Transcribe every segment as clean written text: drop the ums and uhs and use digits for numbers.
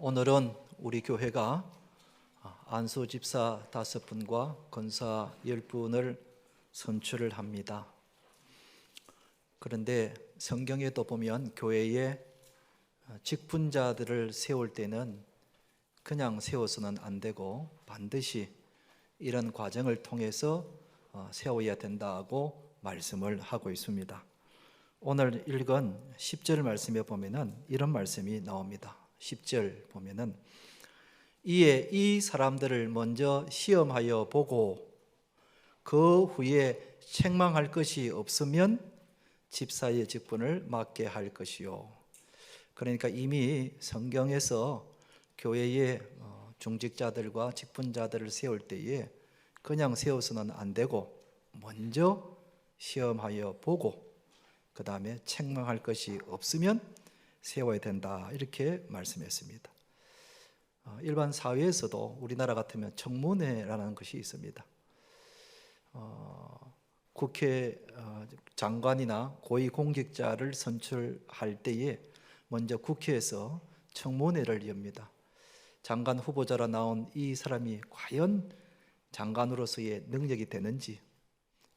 오늘은 우리 교회가 안수 집사 5분과 권사 10분을 선출을 합니다. 그런데 성경에도 보면 교회에 직분자들을 세울 때는 그냥 세워서는 안 되고 반드시 이런 과정을 통해서 세워야 된다고 말씀을 하고 있습니다. 오늘 읽은 10절 말씀에 보면은 이런 말씀이 나옵니다. 10절 보면은 이에 이 사람들을 먼저 시험하여 보고 그 후에 책망할 것이 없으면 집사의 직분을 맡게 할 것이요. 그러니까 이미 성경에서 교회의 중직자들과 직분자들을 세울 때에 그냥 세워서는 안 되고 먼저 시험하여 보고 그 다음에 책망할 것이 없으면 세워야 된다, 이렇게 말씀했습니다. 일반 사회에서도 우리나라 같으면 청문회라는 것이 있습니다. 국회 장관이나 고위공직자를 선출할 때에 먼저 국회에서 청문회를 엽니다. 장관 후보자로 나온 이 사람이 과연 장관으로서의 능력이 되는지,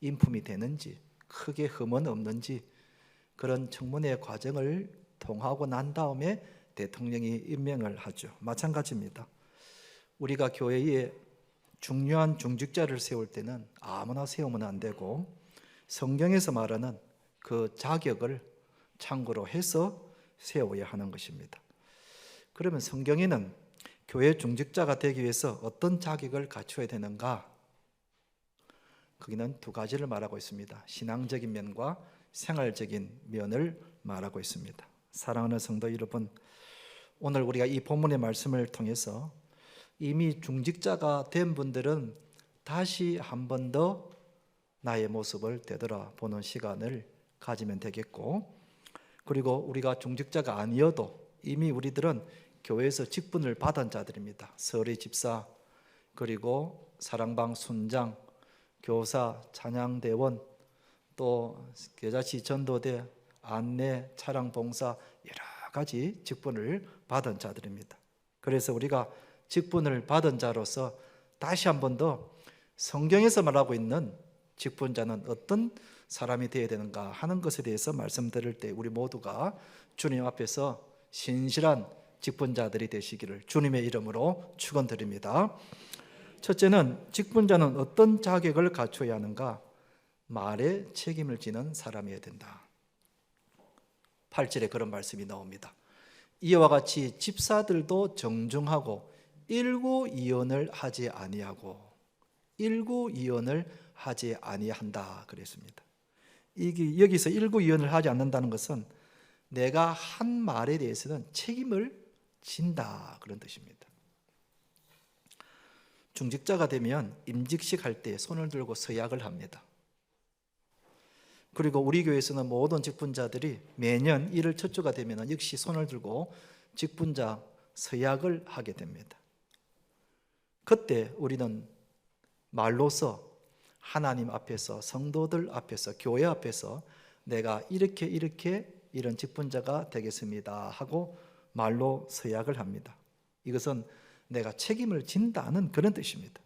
인품이 되는지, 크게 흠은 없는지, 그런 청문회 과정을 통하고 난 다음에 대통령이 임명을 하죠. 마찬가지입니다. 우리가 교회에 중요한 중직자를 세울 때는 아무나 세우면 안 되고 성경에서 말하는 그 자격을 참고로 해서 세워야 하는 것입니다. 그러면 성경에는 교회 중직자가 되기 위해서 어떤 자격을 갖춰야 되는가? 거기는 두 가지를 말하고 있습니다. 신앙적인 면과 생활적인 면을 말하고 있습니다. 사랑하는 성도 여러분, 오늘 우리가 이 본문의 말씀을 통해서 이미 중직자가 된 분들은 다시 한 번 더 나의 모습을 되돌아보는 시간을 가지면 되겠고, 그리고 우리가 중직자가 아니어도 이미 우리들은 교회에서 직분을 받은 자들입니다. 서리 집사, 그리고 사랑방 순장, 교사, 찬양대원, 또 계자치 전도대, 안내, 차량 봉사, 여러 가지 직분을 받은 자들입니다. 그래서 우리가 직분을 받은 자로서 다시 한 번 더 성경에서 말하고 있는 직분자는 어떤 사람이 되어야 되는가 하는 것에 대해서 말씀드릴 때 우리 모두가 주님 앞에서 신실한 직분자들이 되시기를 주님의 이름으로 축원드립니다. 첫째는 직분자는 어떤 자격을 갖춰야 하는가? 말에 책임을 지는 사람이어야 된다. 8절에 그런 말씀이 나옵니다. 이와 같이 집사들도 정중하고 일구이언을 하지 아니한다 그랬습니다. 이게 여기서 일구이언을 하지 않는다는 것은 내가 한 말에 대해서는 책임을 진다, 그런 뜻입니다. 중직자가 되면 임직식 할 때 손을 들고 서약을 합니다. 그리고 우리 교회에서는 모든 직분자들이 매년 1월 첫 주가 되면 역시 손을 들고 직분자 서약을 하게 됩니다. 그때 우리는 말로서 하나님 앞에서, 성도들 앞에서, 교회 앞에서 내가 이렇게 이런 직분자가 되겠습니다 하고 말로 서약을 합니다. 이것은 내가 책임을 진다는 그런 뜻입니다.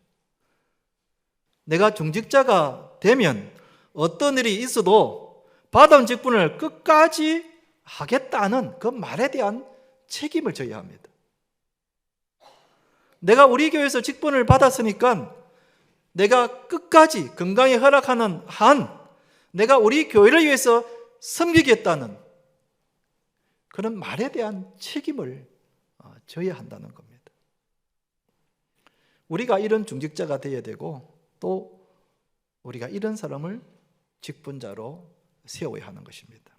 내가 중직자가 되면 어떤 일이 있어도 받은 직분을 끝까지 하겠다는 그 말에 대한 책임을 져야 합니다. 내가 우리 교회에서 직분을 받았으니까 내가 끝까지 건강에 허락하는 한 내가 우리 교회를 위해서 섬기겠다는 그런 말에 대한 책임을 져야 한다는 겁니다. 우리가 이런 중직자가 되어야 되고 또 우리가 이런 사람을 직분자로 세워야 하는 것입니다.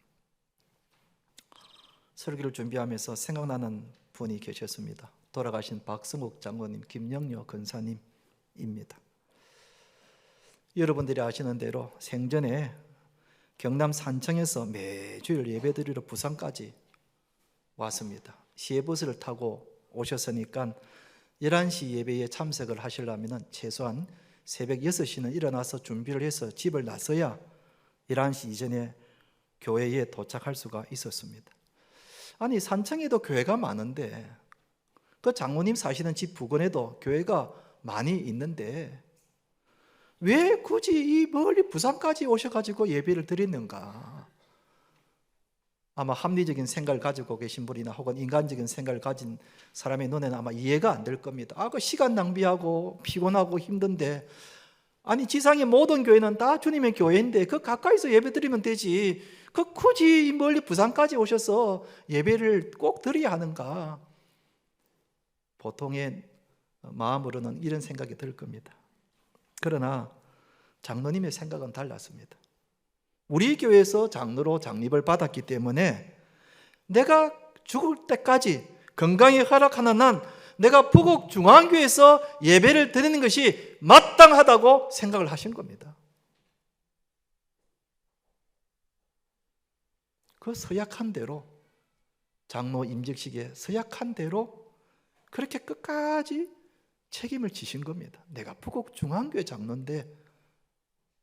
설교를 준비하면서 생각나는 분이 계셨습니다. 돌아가신 박성욱 장로님, 김영녀 권사님입니다. 여러분들이 아시는 대로 생전에 경남 산청에서 매주일 예배드리러 부산까지 왔습니다. 시외버스를 타고 오셨으니까 11시 예배에 참석을 하시려면 최소한 새벽 6시는 일어나서 준비를 해서 집을 나서야 11시 이전에 교회에 도착할 수가 있었습니다. 아니 산청에도 교회가 많은데 그 장로님 사시는 집 부근에도 교회가 많이 있는데 왜 굳이 이 멀리 부산까지 오셔가지고 예배를 드리는가? 아마 합리적인 생각을 가지고 계신 분이나 혹은 인간적인 생각을 가진 사람의 눈에는 아마 이해가 안 될 겁니다. 그 시간 낭비하고 피곤하고 힘든데, 아니 지상의 모든 교회는 다 주님의 교회인데 그 가까이서 예배 드리면 되지, 그 굳이 멀리 부산까지 오셔서 예배를 꼭 드려야 하는가? 보통의 마음으로는 이런 생각이 들 겁니다. 그러나 장로님의 생각은 달랐습니다. 우리 교회에서 장로로 장립을 받았기 때문에 내가 죽을 때까지 건강이 허락하는 한 내가 부곡중앙교회에서 예배를 드리는 것이 마땅하다고 생각을 하신 겁니다. 그 서약한 대로, 장로 임직식에 서약한 대로 그렇게 끝까지 책임을 지신 겁니다. 내가 부곡중앙교회 장로인데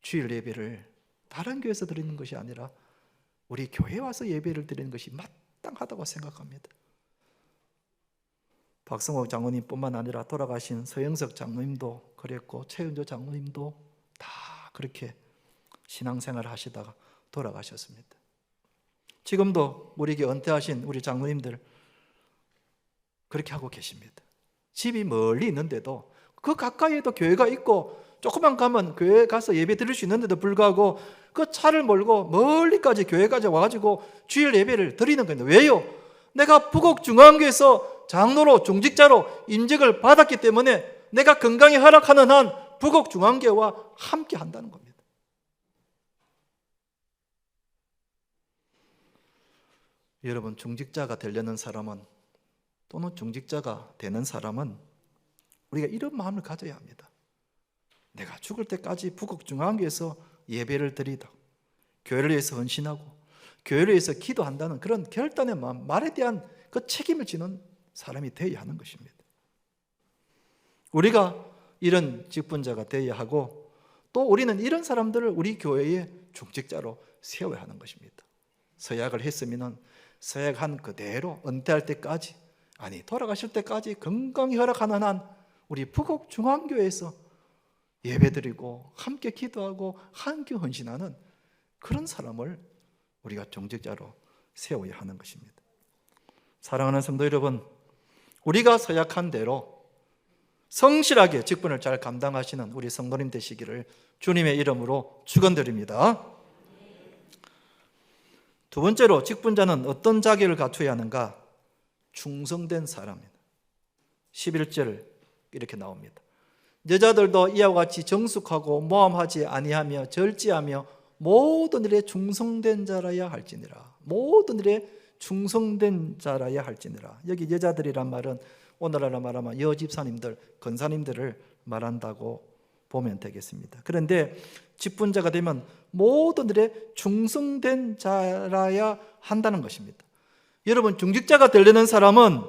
주일 예배를 다른 교회에서 드리는 것이 아니라 우리 교회에 와서 예배를 드리는 것이 마땅하다고 생각합니다. 박성옥 장로님뿐만 아니라 돌아가신 서영석 장로님도 그랬고 최은조 장로님도 다 그렇게 신앙생활을 하시다가 돌아가셨습니다. 지금도 우리에게 은퇴하신 우리 장로님들 그렇게 하고 계십니다. 집이 멀리 있는데도 그 가까이에도 교회가 있고 조금만 가면 교회 가서 예배 드릴 수 있는데도 불구하고 그 차를 몰고 멀리까지 교회까지 와가지고 주일 예배를 드리는 겁니다. 왜요? 내가 부곡중앙교회에서 장로로 중직자로 임직을 받았기 때문에 내가 건강이 허락하는 한 부곡중앙교회와 함께 한다는 겁니다. 여러분, 중직자가 되려는 사람은 또는 중직자가 되는 사람은 우리가 이런 마음을 가져야 합니다. 내가 죽을 때까지 부곡중앙교회에서 예배를 드리다, 교회를 위해서 헌신하고 교회를 위해서 기도한다는 그런 결단의 마음, 말에 대한 그 책임을 지는 사람이 되어야 하는 것입니다. 우리가 이런 직분자가 되어야 하고 또 우리는 이런 사람들을 우리 교회의 중직자로 세워야 하는 것입니다. 서약을 했으면 서약한 그대로 은퇴할 때까지, 아니 돌아가실 때까지 건강히 허락하는 한 우리 부곡중앙교회에서 예배드리고 함께 기도하고 함께 헌신하는 그런 사람을 우리가 중직자로 세워야 하는 것입니다. 사랑하는 성도 여러분, 우리가 서약한 대로 성실하게 직분을 잘 감당하시는 우리 성도님 되시기를 주님의 이름으로 축원드립니다. 두 번째로 직분자는 어떤 자격을 갖춰야 하는가? 충성된 사람입니다. 11절 이렇게 나옵니다. 여자들도 이와 같이 정숙하고 모함하지 아니하며 절제하며 모든 일에 충성된 자라야 할지니라. 모든 일에 충성된 자라야 할지니라. 여기 여자들이란 말은 오늘날로 말하면 여집사님들, 권사님들을 말한다고 보면 되겠습니다. 그런데 직분자가 되면 모든 일에 충성된 자라야 한다는 것입니다. 여러분, 중직자가 되려는 사람은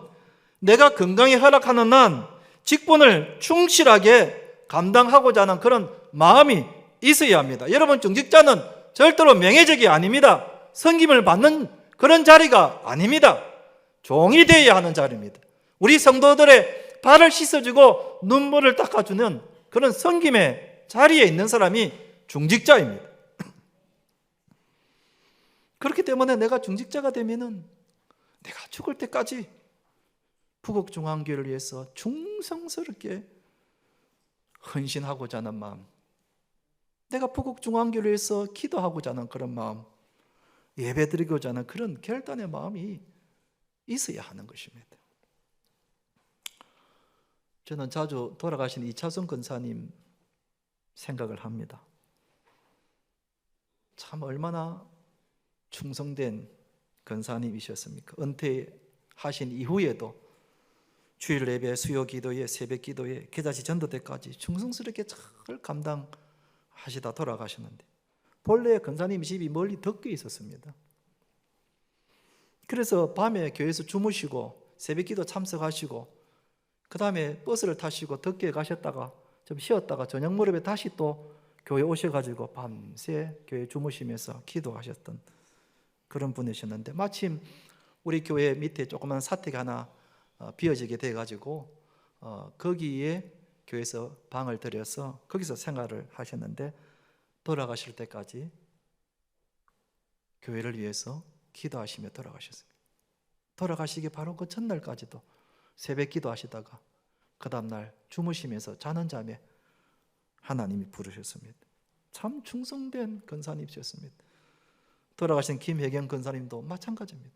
내가 건강히 허락하는 한 직분을 충실하게 감당하고자 하는 그런 마음이 있어야 합니다. 여러분, 중직자는 절대로 명예직이 아닙니다. 섬김을 받는 그런 자리가 아닙니다. 종이 되어야 하는 자리입니다. 우리 성도들의 발을 씻어주고 눈물을 닦아주는 그런 섬김의 자리에 있는 사람이 중직자입니다. 그렇기 때문에 내가 중직자가 되면은 내가 죽을 때까지 부곡중앙교회를 위해서 충성스럽게 헌신하고자 하는 마음, 내가 부곡중앙교회를 위해서 기도하고자 하는 그런 마음, 예배드리고자 하는 그런 결단의 마음이 있어야 하는 것입니다. 저는 자주 돌아가신 이차순 권사님 생각을 합니다. 참 얼마나 충성된 권사님이셨습니까? 은퇴하신 이후에도 주일 예배, 수요 기도회, 새벽 기도회, 계자시 전도대까지 충성스럽게 잘 감당하시다 돌아가셨는데 본래 권사님 집이 멀리 덕교에 있었습니다. 그래서 밤에 교회에서 주무시고 새벽 기도 참석하시고 그 다음에 버스를 타시고 덕교에 가셨다가 좀 쉬었다가 저녁 무렵에 다시 또 교회 오셔가지고 밤새 교회 주무시면서 기도하셨던 그런 분이셨는데 마침 우리 교회 밑에 조그만 사택이 하나 비어지게 돼가지고 거기에 교회에서 방을 들여서 거기서 생활을 하셨는데 돌아가실 때까지 교회를 위해서 기도하시며 돌아가셨습니다. 돌아가시기 바로 그 전날까지도 새벽 기도하시다가 그 다음날 주무시면서 자는 잠에 하나님이 부르셨습니다. 참 충성된 권사님이셨습니다. 돌아가신 김혜경 권사님도 마찬가지입니다.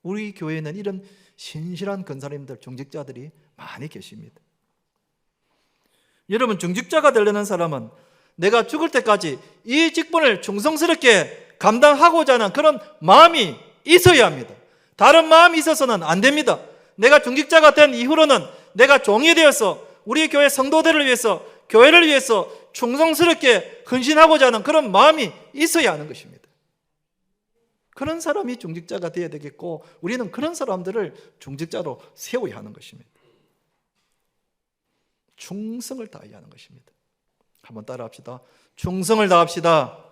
우리 교회에는 이런 신실한 권사님들, 중직자들이 많이 계십니다. 여러분, 중직자가 되려는 사람은 내가 죽을 때까지 이 직분을 충성스럽게 감당하고자 하는 그런 마음이 있어야 합니다. 다른 마음이 있어서는 안 됩니다. 내가 중직자가 된 이후로는 내가 종이 되어서 우리 교회 성도들을 위해서, 교회를 위해서 충성스럽게 헌신하고자 하는 그런 마음이 있어야 하는 것입니다. 그런 사람이 중직자가 되어야 되겠고, 우리는 그런 사람들을 중직자로 세워야 하는 것입니다. 충성을 다해야 하는 것입니다. 한번 따라합시다. 충성을 다합시다.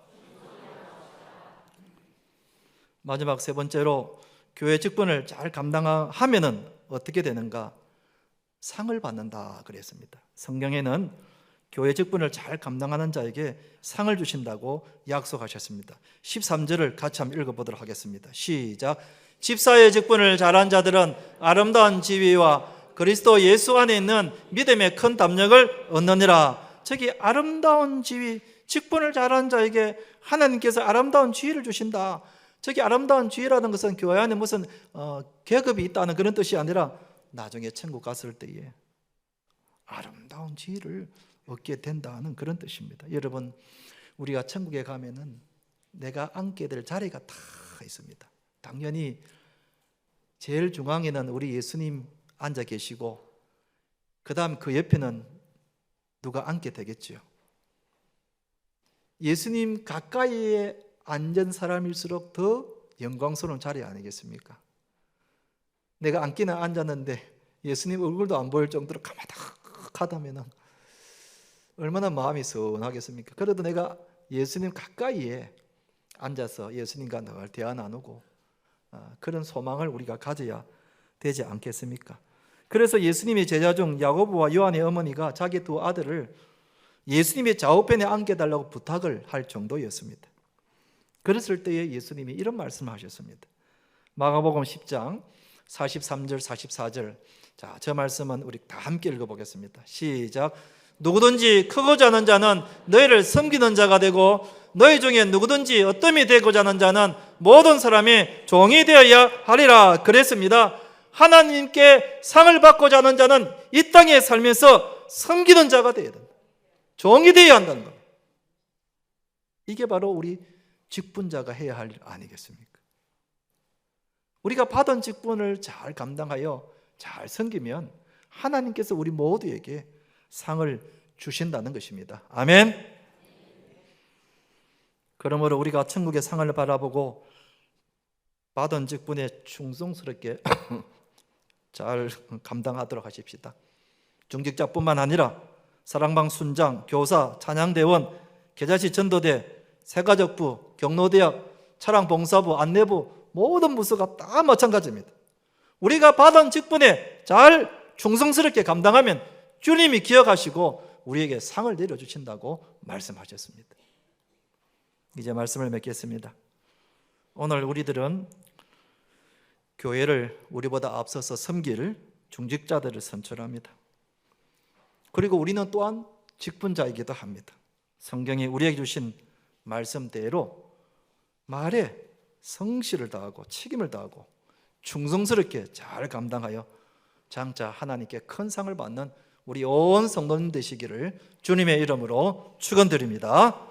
마지막 세 번째로 교회 직분을 잘 감당하면은 어떻게 되는가? 상을 받는다 그랬습니다. 성경에는 교회 직분을 잘 감당하는 자에게 상을 주신다고 약속하셨습니다. 13절을 같이 한번 읽어보도록 하겠습니다. 시작. 집사의 직분을 잘한 자들은 아름다운 지위와 그리스도 예수 안에 있는 믿음의 큰 담력을 얻느니라. 저기 아름다운 지위, 직분을 잘한 자에게 하나님께서 아름다운 지위를 주신다. 저기 아름다운 지위라는 것은 교회 안에 무슨 계급이 있다는 그런 뜻이 아니라 나중에 천국 갔을 때에 아름다운 지위를 얻게 된다는 그런 뜻입니다. 여러분, 우리가 천국에 가면은 내가 앉게 될 자리가 다 있습니다. 당연히 제일 중앙에는 우리 예수님 앉아 계시고, 그 다음 그 옆에는 누가 앉게 되겠죠. 예수님 가까이에 앉은 사람일수록 더 영광스러운 자리 아니겠습니까? 내가 앉기는 앉았는데 예수님 얼굴도 안 보일 정도로 가마닥하다면 얼마나 마음이 서운하겠습니까? 그래도 내가 예수님 가까이에 앉아서 예수님과 늘 대화 나누고 그런 소망을 우리가 가져야 되지 않겠습니까? 그래서 예수님의 제자 중 야고보와 요한의 어머니가 자기 두 아들을 예수님의 좌우편에 앉혀달라고 부탁을 할 정도였습니다. 그랬을 때에 예수님이 이런 말씀을 하셨습니다. 마가복음 10장 43절 44절. 자, 저 말씀은 우리 다 함께 읽어보겠습니다. 시작. 누구든지 크고자 하는 자는 너희를 섬기는 자가 되고, 너희 중에 누구든지 어뜸이 되고자 하는 자는 모든 사람의 종이 되어야 하리라 그랬습니다. 하나님께 상을 받고자 하는 자는 이 땅에 살면서 섬기는 자가 되어야 된다. 종이 되어야 한다는 겁니다. 이게 바로 우리 직분자가 해야 할 일 아니겠습니까? 우리가 받은 직분을 잘 감당하여 잘 섬기면 하나님께서 우리 모두에게 상을 주신다는 것입니다. 아멘. 그러므로 우리가 천국의 상을 바라보고 받은 직분에 충성스럽게 잘 감당하도록 하십시다. 중직자뿐만 아니라 사랑방 순장, 교사, 찬양대원, 계자시 전도대, 세가족부, 경로대학, 차량봉사부, 안내부 모든 부서가 다 마찬가지입니다. 우리가 받은 직분에 잘 충성스럽게 감당하면 주님이 기억하시고 우리에게 상을 내려주신다고 말씀하셨습니다. 이제 말씀을 맺겠습니다. 오늘 우리들은 교회를 우리보다 앞서서 섬길 중직자들을 선출합니다. 그리고 우리는 또한 직분자이기도 합니다. 성경이 우리에게 주신 말씀대로 말에 성실을 다하고 책임을 다하고 충성스럽게 잘 감당하여 장차 하나님께 큰 상을 받는 우리 온 성도님 되시기를 주님의 이름으로 축원드립니다.